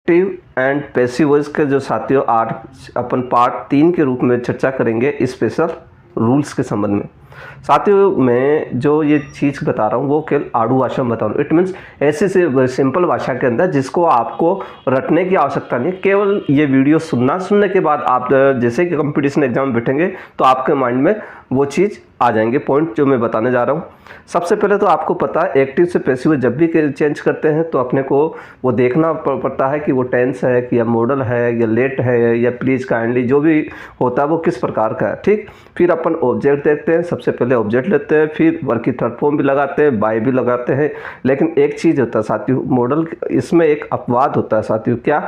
Active and passive voice के जो साथियों आज अपन पार्ट 3 के रूप में चर्चा करेंगे स्पेशल रूल्स के संबंध में। साथियों मैं जो ये चीज़ बता रहा हूँ वो केवल आड़ू भाषा में बता रहा हूँ। इट मीन्स ऐसे से सिंपल भाषा के अंदर जिसको आपको रटने की आवश्यकता नहीं है। केवल ये वीडियो सुनने के बाद आप जैसे कि कंपटीशन एग्जाम में बैठेंगे तो आपके माइंड में वो चीज़ आ जाएंगे पॉइंट जो मैं बताने जा रहा हूँ। सबसे पहले तो आपको पता है एक्टिव से पैसिव जब भी चेंज करते हैं तो अपने को वो देखना पड़ता है कि वो टेंस है कि या मॉडल है या लेट है या प्लीज़ काइंडली जो भी होता है वो किस प्रकार का है। ठीक, फिर अपन ऑब्जेक्ट देखते हैं। सबसे पहले ऑब्जेक्ट लेते हैं, फिर वर्क की थर्ड फॉर्म भी लगाते हैं, बाय भी लगाते हैं। लेकिन एक चीज़ होता है साथियों, मॉडल इसमें एक अपवाद होता है साथियों, क्या?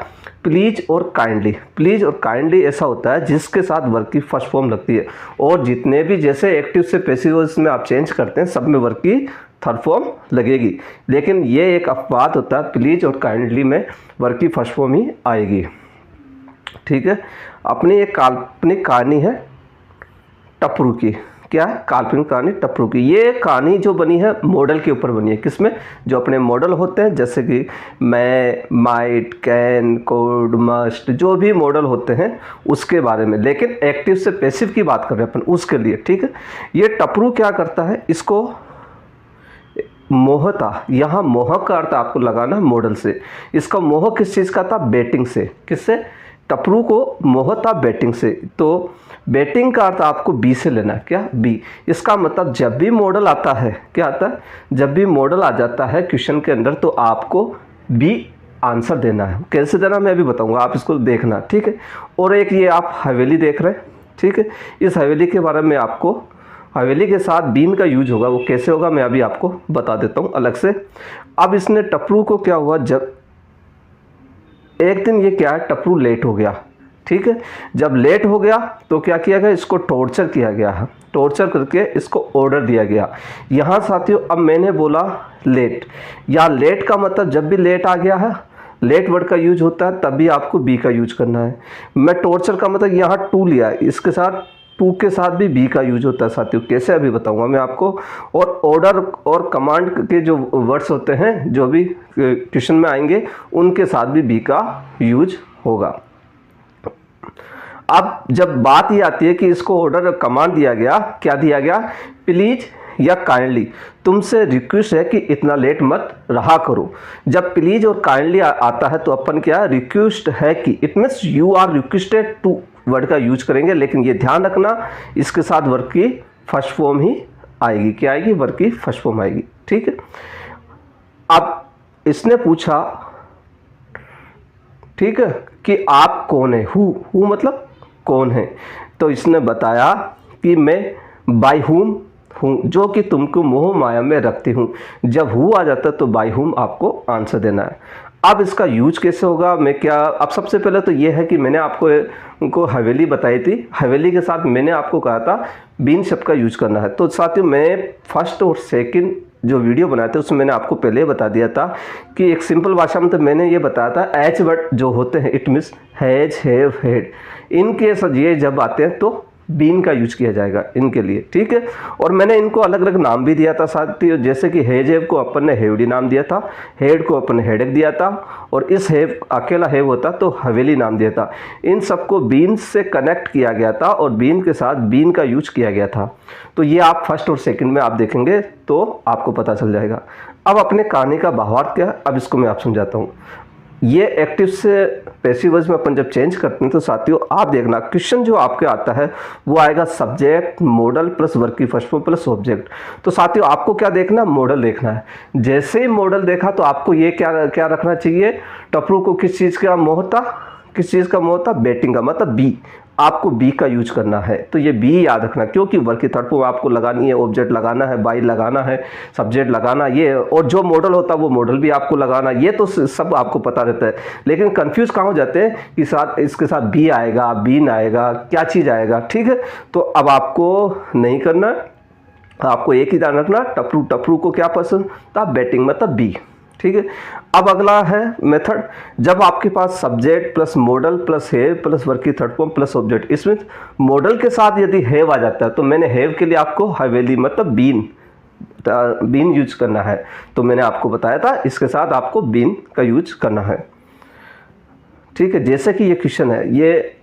प्लीज और काइंडली। प्लीज और काइंडली ऐसा होता है जिसके साथ वर्क की फर्स्ट फॉर्म लगती है, और जितने भी जैसे एक्टिव से पैसिव में आप चेंज करते हैं सब में वर्क की थर्ड फॉर्म लगेगी। लेकिन ये एक अपवाद होता है, प्लीज और काइंडली में वर्क की फर्स्ट फॉर्म ही आएगी। ठीक है, अपनी एक काल्पनिक कहानी है टपरू की। क्या है? काल्पनिक कहानी टपरू की। ये कहानी जो बनी है मॉडल के ऊपर बनी है। किसमें? जो अपने मॉडल होते हैं जैसे कि मैं, माइट, कैन, कोड, मस्ट, जो भी मॉडल होते हैं उसके बारे में। लेकिन एक्टिव से पैसिव की बात कर रहे हैं अपन उसके लिए। ठीक है, ये टपरू क्या करता है, इसको मोहता, यहाँ मोह का अर्थ आपको लगाना मॉडल से। इसका मोह किस चीज़ का था? बैटिंग से। किससे? टपरू को मोह था बैटिंग से। तो बैटिंग का अर्थ आपको बी से लेना है। क्या? बी। इसका मतलब जब भी मॉडल आता है, क्या आता है? जब भी मॉडल आ जाता है क्वेश्चन के अंदर तो आपको बी आंसर देना है। कैसे देना मैं अभी बताऊंगा, आप इसको देखना। ठीक है, और एक ये आप हवेली देख रहे हैं। ठीक है, इस हवेली के बारे में आपको, हवेली के साथ बीन का यूज होगा, वो कैसे होगा मैं अभी आपको बता देता हूँ अलग से। अब इसने टपरू को क्या हुआ, जब एक दिन ये क्या है, टपरू लेट हो गया। ठीक है, जब लेट हो गया तो क्या किया गया, इसको टॉर्चर किया गया है। टॉर्चर करके इसको ऑर्डर दिया गया। यहाँ साथियों अब मैंने बोला लेट, या लेट का मतलब जब भी लेट आ गया है, लेट वर्ड का यूज होता है तभी आपको बी का यूज करना है। मैं टॉर्चर का मतलब यहाँ टू लिया है, इसके साथ टू के साथ भी बी का यूज होता है साथियों। कैसे अभी बताऊंगा मैं आपको। और ऑर्डर और कमांड के जो वर्ड्स होते हैं जो भी क्वेश्चन में आएंगे उनके साथ भी बी का यूज होगा। अब जब बात ये आती है कि इसको ऑर्डर कमांड दिया गया, क्या दिया गया? प्लीज या काइंडली, तुमसे रिक्वेस्ट है कि इतना लेट मत रहा करो। जब प्लीज और काइंडली आता है तो अपन क्या, रिक्वेस्ट है कि, it means you are requested to word का यूज करेंगे। लेकिन ये ध्यान रखना इसके साथ वर्ड की फर्स्ट फॉर्म ही आएगी। क्या आएगी? वर्ड की फर्स्ट फॉर्म आएगी। ठीक है, अब इसने पूछा, ठीक है, कि आप कौन है? हु मतलब कौन है? तो इसने बताया कि मैं बाय हुम हूँ, जो कि तुमको मोह माया में रखती हूँ। जब हु आ जाता है तो बाय हुम आपको आंसर देना है। अब इसका यूज कैसे होगा, मैं क्या, अब सबसे पहले तो ये है कि मैंने आपको उनको हवेली बताई थी। हवेली के साथ मैंने आपको कहा था बीन शब्द का यूज करना है। तो साथियों मैं फर्स्ट और सेकंड जो वीडियो बनाए थे उसमें मैंने आपको पहले बता दिया था कि एक सिंपल भाषा में तो मैंने ये बताया था एच वर्ड जो होते हैं, it means has, have, had, इनके ये जब आते हैं तो बीन का यूज किया जाएगा इनके लिए। ठीक है, और मैंने इनको अलग अलग नाम भी दिया था साथियों, जैसे कि हेजेव को अपन ने हेवडी नाम दिया था, हेड को अपन ने हेडेक दिया था, और इस हेव अकेला हेव होता तो हवेली नाम दिया था। इन सबको बीन से कनेक्ट किया गया था और बीन के साथ बीन का यूज किया गया था। तो ये आप फर्स्ट और सेकंड में आप देखेंगे तो आपको पता चल जाएगा। अब अपने कहानी का भावार्थ क्या है, अब इसको मैं आप समझाता हूँ। ये एक्टिव से पैसिव वॉइस में अपन जब चेंज करते हैं तो साथियों आप देखना क्वेश्चन जो आपके आता है वो आएगा सब्जेक्ट, मॉडल प्लस वर्ब की फर्स्ट फॉर्म प्लस ऑब्जेक्ट। तो साथियों आपको क्या देखना, मॉडल देखना है। जैसे ही मॉडल देखा तो आपको ये क्या रखना चाहिए, टपरू को किस चीज़ का मोह था, किस चीज़ का मोह था? बैटिंग का, मतलब बी। आपको बी का यूज करना है। तो ये बी याद रखना, क्योंकि वर्ब की थर्ड फॉर्म आपको लगानी है, ऑब्जेक्ट लगाना है, बाई लगाना है, सब्जेक्ट लगाना ये, और जो मॉडल होता है वो मॉडल भी आपको लगाना। ये तो सब आपको पता रहता है, लेकिन कंफ्यूज कहाँ हो जाते हैं कि साथ इसके साथ बी आएगा, बीन आएगा, क्या चीज़ आएगा। ठीक है, तो अब आपको नहीं करना, आपको एक ही ध्यान रखना, टपरू को क्या पसंद था? बैटिंग, मतलब बी। ठीक है, अब अगला है मेथड, जब आपके पास subject plus modal plus have plus verb की थर्ड फॉर्म प्लस ऑब्जेक्ट, इसमें मॉडल के साथ यदि हैव आ जाता है तो मैंने हैव के लिए आपको हवेली मतलब बीन यूज करना है। तो मैंने आपको बताया था इसके साथ आपको बीन का यूज करना है। ठीक है, जैसे कि ये क्वेश्चन है, ये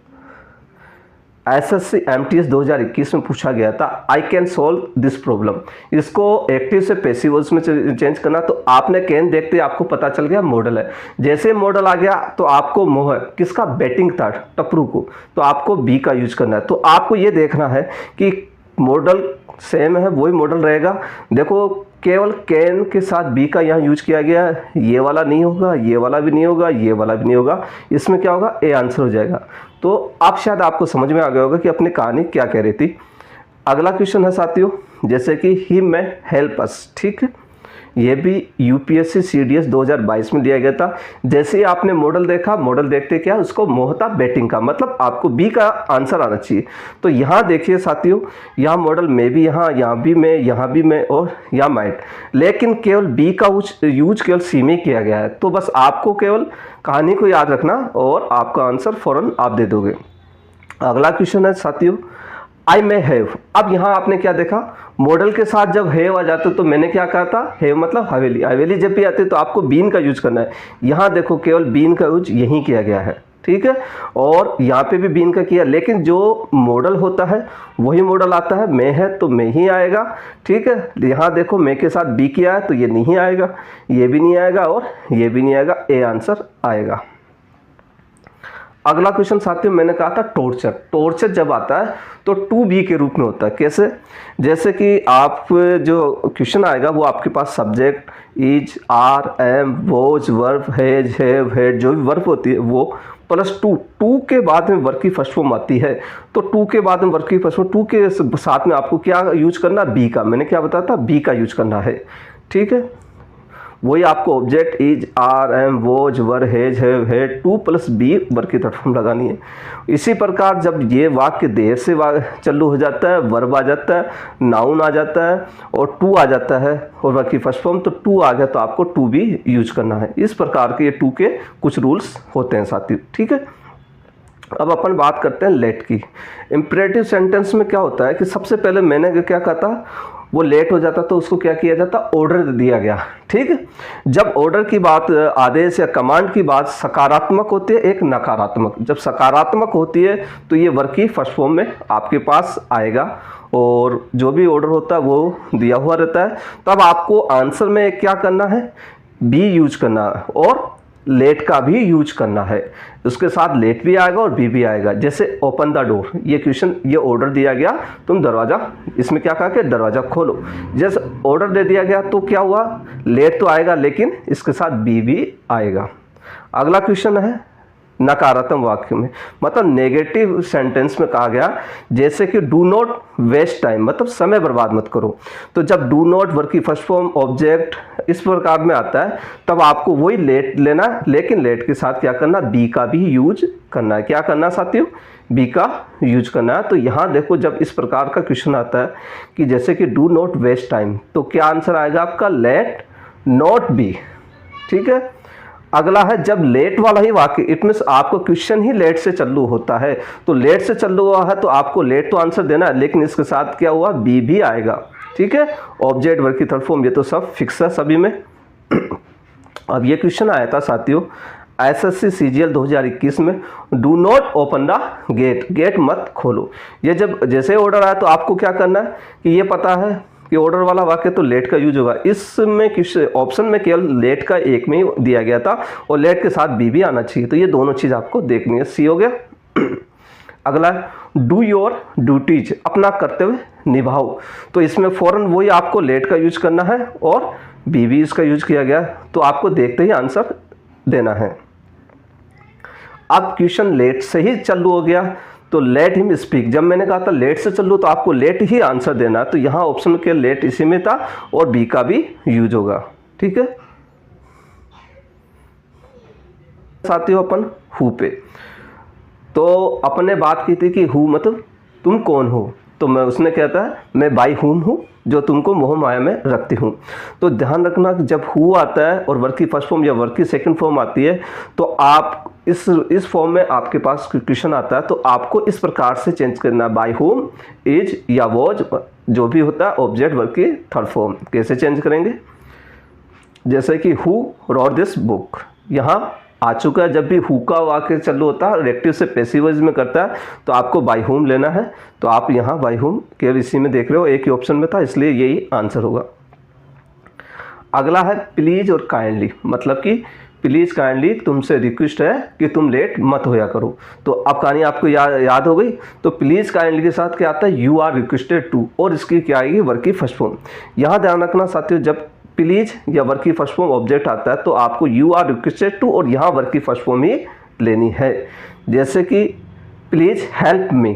एसएससी एमटीएस 2021 में पूछा गया था, I can solve this problem. इसको एक्टिव से पैसिव वॉइस में चेंज करना, तो आपने कैन देखते ही आपको पता चल गया मॉडल है। जैसे मॉडल आ गया तो आपको मोह किसका, बैटिंग था टपरू को, तो आपको बी का यूज करना है। तो आपको ये देखना है कि मॉडल सेम है, वही मॉडल रहेगा। देखो केवल कैन के साथ बी का यहाँ यूज किया गया है, ये वाला नहीं होगा, ये वाला भी नहीं होगा, ये वाला भी नहीं होगा, इसमें क्या होगा, ए आंसर हो जाएगा। तो अब शायद आपको समझ में आ गया होगा कि अपनी कहानी क्या कह रही थी। अगला क्वेश्चन है साथियों, जैसे कि ही मे हेल्प अस, ठीक है, ये भी यूपीएससी सीडीएस 2022 में दिया गया था। जैसे ही आपने मॉडल देखा, मॉडल देखते क्या उसको मोह था बैटिंग का, मतलब आपको बी का आंसर आना चाहिए। तो यहाँ देखिए साथियों, यहाँ मॉडल में भी, यहाँ भी मैं, यहाँ भी मैं और यहाँ माइट, लेकिन केवल बी का यूज केवल सी में किया गया है। तो बस आपको केवल कहानी को याद रखना और आपका आंसर फौरन आप दे दोगे। अगला क्वेश्चन है साथियों, आई मे हैव। अब यहाँ आपने क्या देखा, मॉडल के साथ जब हैव आ जाते तो मैंने क्या कहा था, हैव मतलब हवेली, हवेली जब भी आती है तो आपको बीन का यूज करना है। यहाँ देखो केवल बीन का यूज यहीं किया गया है, ठीक है, और यहाँ पे भी बीन का किया, लेकिन जो मॉडल होता है वही मॉडल आता है। मैं है तो मैं ही आएगा, ठीक है। यहाँ देखो मैं के साथ बी किया है तो ये नहीं आएगा, ये भी नहीं आएगा और ये भी नहीं आएगा, ए आंसर आएगा। अगला क्वेश्चन साथियों मैंने कहा था टॉर्चर। टॉर्चर जब आता है तो टू बी के रूप में होता है। कैसे, जैसे कि आप जो क्वेश्चन आएगा वो आपके पास subject is, are, am, was, verb, has, have, had, जो भी वर्ब होती है वो प्लस टू के बाद में वर्ब की फर्स्ट फॉर्म आती है। तो टू के बाद में वर्ब की फर्स्ट फॉर्म, टू के साथ में आपको क्या यूज करना, बी का। मैंने क्या बताया था, बी का यूज करना है, ठीक है। वही आपको object is, are, am, was, were, has, have, had, to plus be verb की थर्ड फॉर्म लगानी है। इसी प्रकार जब ये वाक्य देर से चालू हो जाता है, वर्ब आ जाता है, नाउन आ जाता है और टू आ जाता है और वर्ब की फर्स्ट फॉर्म, तो टू आ गया तो आपको टू भी यूज करना है। इस प्रकार के ये टू के कुछ रूल्स होते हैं साथियों, ठीक है। अब अपन बात करते हैं लेट की। इम्परेटिव सेंटेंस में क्या होता है कि सबसे पहले मैंने क्या कहा था, वो लेट हो जाता तो उसको क्या किया जाता, ऑर्डर दिया गया, ठीक है। जब ऑर्डर की बात, आदेश या कमांड की बात सकारात्मक होती है, एक नकारात्मक। जब सकारात्मक होती है तो ये वर्ब की फर्स्ट फॉर्म में आपके पास आएगा और जो भी ऑर्डर होता है वो दिया हुआ रहता है। तब आपको आंसर में क्या करना है, बी यूज करना है और लेट का भी यूज करना है। उसके साथ लेट भी आएगा और बी भी आएगा। जैसे ओपन द डोर, ये क्वेश्चन, ये ऑर्डर दिया गया, तुम दरवाज़ा, इसमें क्या कहा कि दरवाज़ा खोलो। जैसे ऑर्डर दे दिया गया तो क्या हुआ, लेट तो आएगा लेकिन इसके साथ बी भी आएगा। अगला क्वेश्चन है नकारात्मक वाक्य में, मतलब नेगेटिव सेंटेंस में कहा गया, जैसे कि डू नॉट वेस्ट टाइम, मतलब समय बर्बाद मत करो। तो जब डू नॉट वर्ब की फर्स्ट फॉर्म ऑब्जेक्ट इस प्रकार में आता है तब आपको वही लेट लेना, लेकिन लेट के साथ क्या करना, बी का भी यूज करना है। क्या करना साथियों, बी का यूज करना है। तो यहाँ देखो जब इस प्रकार का क्वेश्चन आता है कि जैसे कि डू नॉट वेस्ट टाइम, तो क्या आंसर आएगा आपका, लेट नॉट बी, ठीक है। अगला है जब लेट वाला ही वाक्य, इट मीन्स आपको क्वेश्चन ही लेट से चालू होता है, तो लेट से चालू हुआ है तो आपको लेट तो आंसर देना है, लेकिन इसके साथ क्या हुआ, बी भी आएगा, ठीक है। ऑब्जेक्ट वर्ब की थर्ड फॉर्म, ये तो सब फिक्स है सभी में। अब ये क्वेश्चन आया था साथियों एसएससी सीजीएल 2021 में, do not open the gate, gate मत खोलो। ये जब जैसे ऑर्डर आया तो आपको क्या करना है कि ये पता है कि ऑर्डर वाला वाक्य तो लेट का यूज होगा। इसमें किस ऑप्शन में केवल लेट का एक में ही दिया गया था और लेट के साथ बी भी आना चाहिए, तो ये दोनों चीज़ आपको देखनी है। सी हो गया। अगला डू योर ड्यूटीज, अपना कर्तव्य निभाओ, तो इसमें फौरन वही आपको लेट का यूज करना है और बी भी इसका यूज किया गया, तो आपको देखते ही आंसर देना है। अब क्वेश्चन लेट से ही चालू हो गया तो लेट हिम स्पीक, जब मैंने कहा था लेट से चलो तो आपको लेट ही आंसर देना, तो यहाँ ऑप्शन के लेट इसी में था और बी का भी यूज होगा, ठीक है। साथियों अपन हु पे, तो अपने बात की थी कि हु मतलब तुम कौन हो, तो मैं उसने कहता है मैं बाई हुम हूँ जो तुमको मोह माया में रखती हूँ। तो ध्यान रखना कि जब हु आता है और वर्ब की फर्स्ट फॉर्म या वर्ब की सेकंड फॉर्म आती है तो आप इस फॉर्म में आपके पास क्वेश्चन आता है तो आपको इस प्रकार से चेंज करना, बाय होम, इज या वॉज, जो भी होता है ऑब्जेक्ट वर्ब की थर्ड फॉर्म। कैसे चेंज करेंगे, जैसे कि हु रॉट दिस बुक, यहाँ आ चुका है। जब भी हु का वाक्य चालू होता है और एक्टिव से पैसिव वॉइस में करता है तो आपको बाय हुम लेना है। तो आप यहाँ बाय हुम केवल इसी में देख रहे हो, एक ही ऑप्शन में था, इसलिए यही आंसर होगा। अगला है प्लीज और काइंडली, मतलब कि प्लीज काइंडली तुमसे रिक्वेस्ट है कि तुम लेट मत होया करो। तो अब कहानी आपको याद हो गई। तो प्लीज काइंडली के साथ क्या आता है, यू आर रिक्वेस्टेड टू, और इसकी क्या आएगी, वर्ब की फर्स्ट फॉर्म। यहाँ ध्यान रखना साथियों, जब प्लीज या वर्ब की फर्स्ट फॉर्म ऑब्जेक्ट आता है तो आपको यू आर रिक्वेस्टेड टू और यहाँ वर्ब की फर्स्ट फॉर्म ही लेनी है। जैसे कि प्लीज हेल्प मी,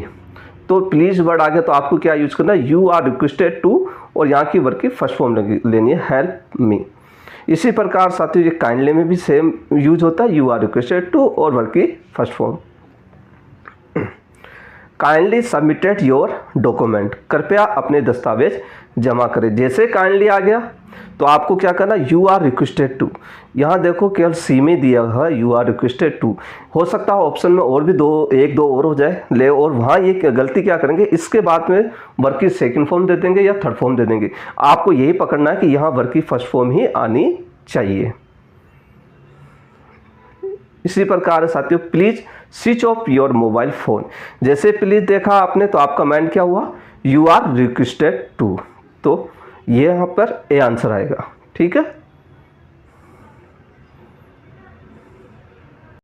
तो प्लीज वर्ड आ गया तो आपको क्या यूज करना है, यू आर रिक्वेस्टेड टू और यहाँ की वर्ब की फर्स्ट फॉर्म लेनी है, हेल्प मी। इसी प्रकार साथियों ये काइंडली में भी सेम यूज होता है, यू आर रिक्वेस्टेड टू और वर्ब की first form. Kindly submitted your document, कृपया अपने दस्तावेज जमा करें। जैसे काइंडली आ गया तो आपको क्या करना, यू आर रिक्वेस्टेड टू। यहाँ देखो केवल सी में दिया है यू आर रिक्वेस्टेड टू, हो सकता है ऑप्शन में और भी एक दो और हो जाए ले, और वहाँ ये गलती क्या करेंगे, इसके बाद में वर्ब की सेकंड फॉर्म दे देंगे या थर्ड फॉर्म दे देंगे। आपको यही पकड़ना है कि यहाँ वर्ब की फर्स्ट फॉर्म ही आनी चाहिए। इसी प्रकार साथियों please switch off your mobile phone, जैसे प्लीज देखा आपने तो आपका कमेंट क्या हुआ, यू आर रिक्वेस्टेड टू, तो ये यहाँ पर ए आंसर आएगा। ठीक है।